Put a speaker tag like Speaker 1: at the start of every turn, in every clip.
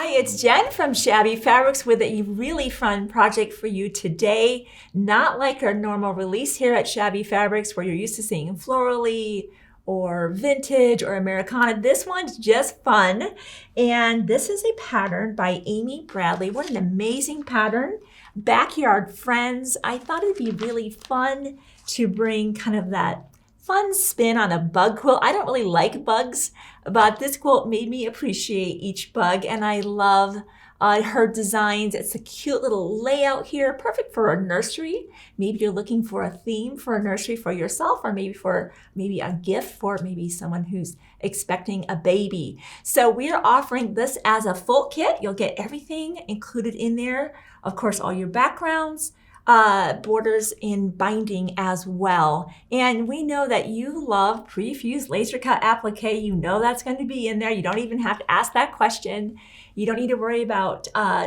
Speaker 1: Hi, it's Jen from Shabby Fabrics with a really fun project for you today. Not like our normal release here at Shabby Fabrics where you're used to seeing florally or vintage or Americana. This one's just fun. And this is a pattern by Amy Bradley. What an amazing pattern. Backyard Friends. I thought it'd be really fun to bring kind of that fun spin on a bug quilt. I don't really like bugs, but this quilt made me appreciate each bug, and I love her designs. It's a cute little layout here, perfect for a nursery. Maybe you're looking for a theme for a nursery for yourself, or maybe for a gift for maybe someone who's expecting a baby. So we're offering this as a full kit. You'll get everything included in there. Of course, all your backgrounds, borders and binding as well. And we know that you love pre-fused laser cut applique. You know that's going to be in there. You don't even have to ask that question. You don't need to worry about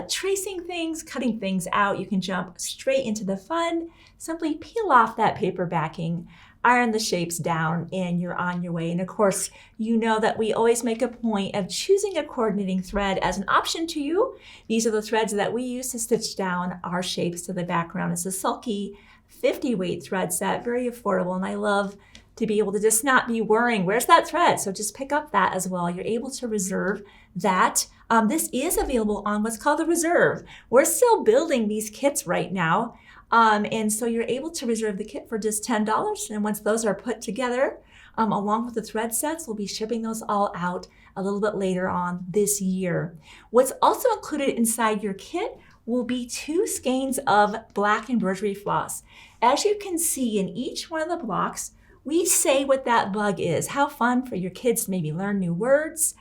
Speaker 1: tracing things, cutting things out. You can jump straight into the fun. Simply peel off that paper backing, iron the shapes down, and you're on your way. And of course, you know that we always make a point of choosing a coordinating thread as an option to you. These are the threads that we use to stitch down our shapes to the background. It's a sulky 50 weight thread set, very affordable. And I love to be able to just not be worrying, where's that thread? So just pick up that as well. You're able to reserve that. This is available on what's called the reserve. We're still building these kits right now. And so you're able to reserve the kit for just $10. And once those are put together, along with the thread sets, we'll be shipping those all out a little bit later on this year. What's also included inside your kit will be 2 skeins of black embroidery floss. As you can see in each one of the blocks, we say what that bug is. How fun for your kids to maybe learn new words.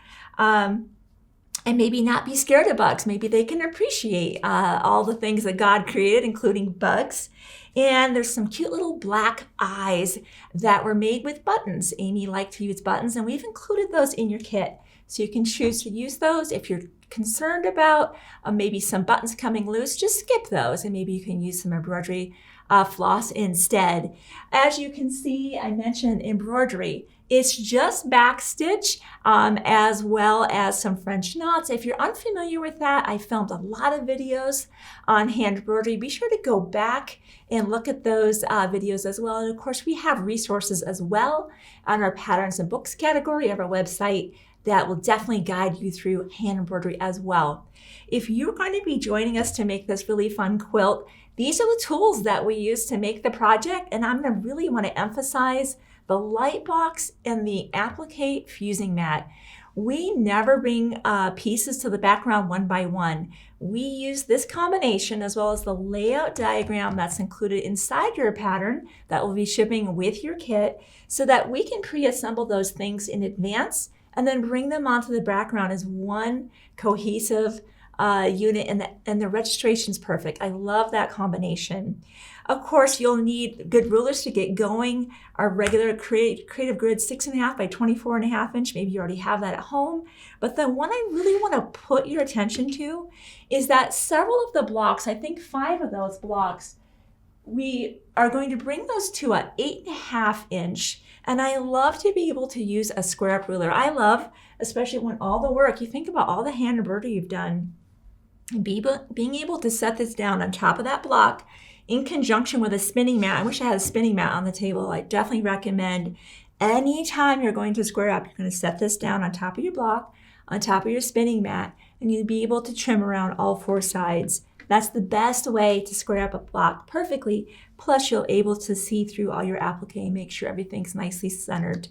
Speaker 1: And maybe not be scared of bugs. Maybe they can appreciate all the things that God created, including bugs. And there's some cute little black eyes that were made with buttons. Amy liked to use buttons, and we've included those in your kit. So you can choose to use those. If you're concerned about maybe some buttons coming loose, just skip those, and maybe you can use some embroidery floss instead. As you can see, I mentioned embroidery. It's just backstitch as well as some French knots. If you're unfamiliar with that, I filmed a lot of videos on hand embroidery. Be sure to go back and look at those videos as well. And of course, we have resources as well on our patterns and books category of our website that will definitely guide you through hand embroidery as well. If you're going to be joining us to make this really fun quilt, these are the tools that we use to make the project. And I'm going to really want to emphasize the light box and the Appliqué fusing mat. We never bring pieces to the background one by one. We use this combination as well as the layout diagram that's included inside your pattern that will be shipping with your kit so that we can pre-assemble those things in advance and then bring them onto the background as one cohesive unit, and the registration's perfect. I love that combination. Of course, you'll need good rulers to get going. Our regular creative grid 6.5 by 24.5 inch. Maybe you already have that at home. But the one I really want to put your attention to is that several of the blocks, I think 5 of those blocks, we are going to bring those to a 8.5 inch. And I love to be able to use a square up ruler. I love, especially when all the work, you think about all the hand embroidery you've done, being able to set this down on top of that block in conjunction with a spinning mat. I wish I had a spinning mat on the table. I definitely recommend anytime you're going to square up, you're going to set this down on top of your block, on top of your spinning mat, and you'll be able to trim around all 4 sides. That's the best way to square up a block perfectly. Plus, you'll be able to see through all your applique and make sure everything's nicely centered.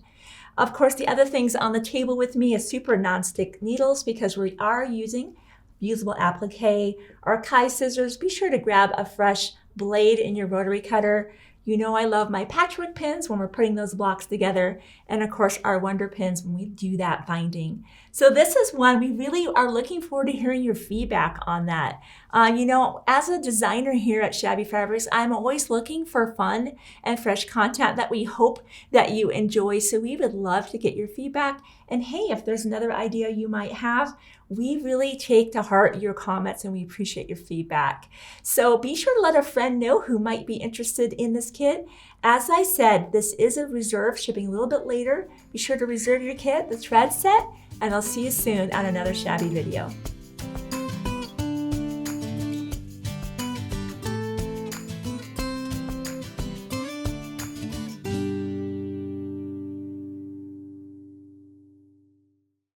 Speaker 1: Of course, the other things on the table with me is super nonstick needles because we are using usable applique or Kai scissors. Be sure to grab a fresh blade in your rotary cutter. You know I love my patchwork pins when we're putting those blocks together, and of course our wonder pins when we do that binding. So this is one we really are looking forward to hearing your feedback on that. You know, as a designer here at Shabby Fabrics, I'm always looking for fun and fresh content that we hope that you enjoy. So we would love to get your feedback. And hey, if there's another idea you might have, we really take to heart your comments and we appreciate your feedback. So be sure to let a friend know who might be interested in this kit. As I said, this is a reserve, shipping a little bit later. Be sure to reserve your kit, the thread set, and I'll see you soon on another Shabby video.